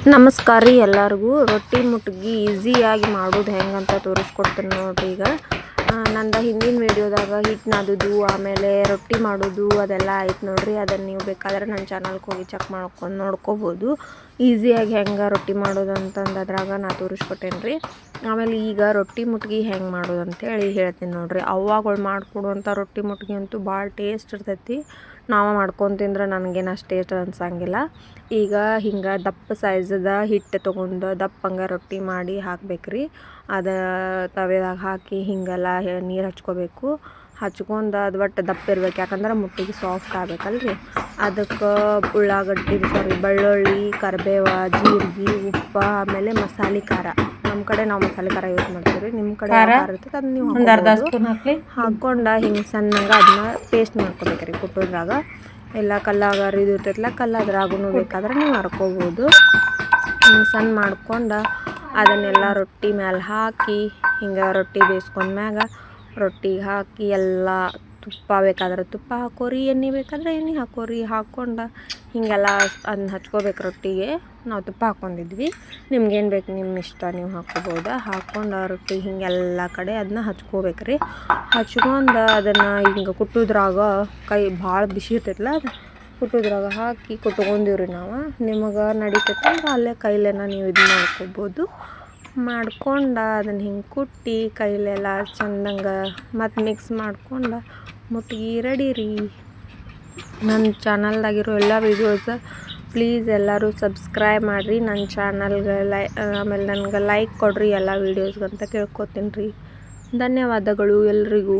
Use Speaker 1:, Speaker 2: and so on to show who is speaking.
Speaker 1: ನಮಸ್ಕಾರ ರೀ ಎಲ್ಲರಿಗೂ. ರೊಟ್ಟಿ ಮುಟ್ಗಿ ಈಸಿಯಾಗಿ ಮಾಡೋದು ಹೆಂಗಂತ ತೋರಿಸ್ಕೊಡ್ತೀನಿ ನೋಡಿರಿ. ಈಗ ನಂದು ಹಿಂದಿನ ವೀಡಿಯೋದಾಗ ಹಿಟ್ಟು ನಾದೋದು ಆಮೇಲೆ ರೊಟ್ಟಿ ಮಾಡೋದು ಅದೆಲ್ಲ ಆಯ್ತು ನೋಡಿರಿ. ಅದನ್ನು ನೀವು ಬೇಕಾದ್ರೆ ನನ್ನ ಚಾನಲ್ಗೆ ಹೋಗಿ ಚೆಕ್ ಮಾಡ್ಕೊಂಡು ನೋಡ್ಕೋಬೋದು. ಈಸಿಯಾಗಿ ಹೆಂಗೆ ರೊಟ್ಟಿ ಮಾಡೋದು ಅಂತಂದು ಅದ್ರಾಗ ನಾ ತೋರಿಸ್ಕೊಟ್ಟೇನೆ ರೀ. ಆಮೇಲೆ ಈಗ ರೊಟ್ಟಿ ಮುಟ್ಗಿ ಹೆಂಗೆ ಮಾಡೋದು ಅಂತೇಳಿ ಹೇಳ್ತೀನಿ ನೋಡಿರಿ. ಅವ್ವಾಗಳು ಮಾಡಿಕೊಡುವಂಥ ರೊಟ್ಟಿ ಮುಟ್ಗಿ ಅಂತೂ ಭಾಳ ಟೇಸ್ಟ್ ಇರ್ತೈತಿ. ನಾವು ಮಾಡ್ಕೊಂಡು ತಿಂದ್ರೆ ನನಗೇನು ಅಷ್ಟು ಟೇಸ್ಟ್ ಅನ್ಸಂಗಿಲ್ಲ. ಈಗ ಹಿಂಗೆ ದಪ್ಪ ಸೈಜದ ಹಿಟ್ಟು ತೊಗೊಂಡು ದಪ್ಪಂಗೆ ರೊಟ್ಟಿ ಮಾಡಿ ಹಾಕ್ಬೇಕ್ರಿ. ಅದು ತವೆದಾಗ ಹಾಕಿ ಹಿಂಗೆಲ್ಲ ನೀರು ಹಚ್ಕೋಬೇಕು. ಹಚ್ಕೊಂಡು ಅದು ಒಟ್ಟು ದಪ್ಪ ಇರ್ಬೇಕು, ಯಾಕಂದ್ರೆ ಮುಟ್ಟಿಗೆ ಸಾಫ್ಟ್ ಆಗ್ಬೇಕಲ್ರಿ. ಅದಕ್ಕೆ ಉಳ್ಳಾಗಡ್ಡಿ ಬೆಳ್ಳುಳ್ಳಿ, ಕರಿಬೇವು, ಜೀರಿಗೆ, ಉಪ್ಪು, ಆಮೇಲೆ ಮಸಾಲೆ ಖಾರ. ನಮ್ಮ ಕಡೆ ನಾವು ಮಸಾಲೆ ಖಾರ ಯೂಸ್ ಮಾಡ್ತೀವಿ. ನಿಮ್ಮ ಕಡೆ ಖಾರ ಇರ್ತೈತೆ ಅದನ್ನ ನೀವು ಹಾಕ್ಕೊಂಡು ಹಿಂಗೆ ಸಣ್ಣಂಗೆ ಅದನ್ನ ಪೇಸ್ಟ್ ಮಾಡ್ಕೋಬೇಕ್ರಿ. ಕುಟ್ಟೋದ್ರಾಗ ಎಲ್ಲ ಕಲ್ಲಾಗ ಇದು ಇರ್ತೈತಲ್ಲ, ಕಲ್ಲಾದ್ರಾಗೂ ಬೇಕಾದ್ರೆ ನೀವು ಹರ್ಕೋಬೋದು. ಹಿಂಗೆ ಸಣ್ಣ ಮಾಡ್ಕೊಂಡು ಅದನ್ನೆಲ್ಲ ರೊಟ್ಟಿ ಮ್ಯಾಲೆ ಹಾಕಿ ಹಿಂಗೆ ರೊಟ್ಟಿ ಬೇಯಿಸ್ಕೊಂಡ್ಮ್ಯಾಗ ರೊಟ್ಟಿಗೆ ಹಾಕಿ ಎಲ್ಲ ತುಪ್ಪ ಬೇಕಾದ್ರೆ ತುಪ್ಪ ಹಾಕೋರಿ, ಎಣ್ಣೆ ಬೇಕಾದ್ರೆ ಎಣ್ಣೆ ಹಾಕೋರಿ. ಹಾಕ್ಕೊಂಡು ಹೀಗೆಲ್ಲ ಅದನ್ನ ಹಚ್ಕೋಬೇಕು ರೊಟ್ಟಿಗೆ. ನಾವು ತುಪ್ಪ ಹಾಕ್ಕೊಂಡಿದ್ವಿ, ನಿಮ್ಗೇನು ಬೇಕು ನಿಮ್ಮ ಇಷ್ಟ, ನೀವು ಹಾಕ್ಕೋಬೋದು. ಹಾಕ್ಕೊಂಡು ರೊಟ್ಟಿ ಹಿಂಗೆಲ್ಲ ಕಡೆ ಅದನ್ನ ಹಚ್ಕೋಬೇಕ್ರಿ. ಹಚ್ಕೊಂಡು ಅದನ್ನು ಹಿಂಗೆ ಕುಟ್ಟೋದ್ರಾಗ ಕೈ ಭಾಳ ಬಿಸಿ ಇರ್ತೈತಲ್ಲ, ಅದು ಕುಟ್ಟೋದ್ರಾಗ ಹಾಕಿ ಕುಟ್ಕೊಂಡಿವ್ರಿ ನಾವು. ನಿಮಗೆ ನಡೀತೈತೆ ಅಂದ್ರೆ ಅಲ್ಲೇ ಕೈಲೇನ ನೀವು ಇದು ಮಾಡ್ಕೋಬೋದು. ಮಾಡ್ಕೊಂಡು ಅದನ್ನು ಹಿಂಗೆ ಕುಟ್ಟಿ ಕೈಲೆಲ್ಲ ಚಂದಂಗೆ ಮತ್ತು ಮಿಕ್ಸ್ ಮಾಡ್ಕೊಂಡು ಮುಟ್ಗಿ ರೆಡಿ ರೀ. ನನ್ನ ಚಾನಲ್ದಾಗಿರೋ ಎಲ್ಲ ವೀಡಿಯೋಸ ಪ್ಲೀಸ್ ಎಲ್ಲರೂ ಸಬ್ಸ್ಕ್ರೈಬ್ ಮಾಡಿರಿ ನನ್ನ ಚಾನಲ್ಗೆ. ಆಮೇಲೆ ನನಗೆ ಲೈಕ್ ಕೊಡಿರಿ ಎಲ್ಲ ವೀಡಿಯೋಸ್ಗಂತ ಕೇಳ್ಕೊತೀನಿ ರೀ. ಧನ್ಯವಾದಗಳು ಎಲ್ರಿಗೂ.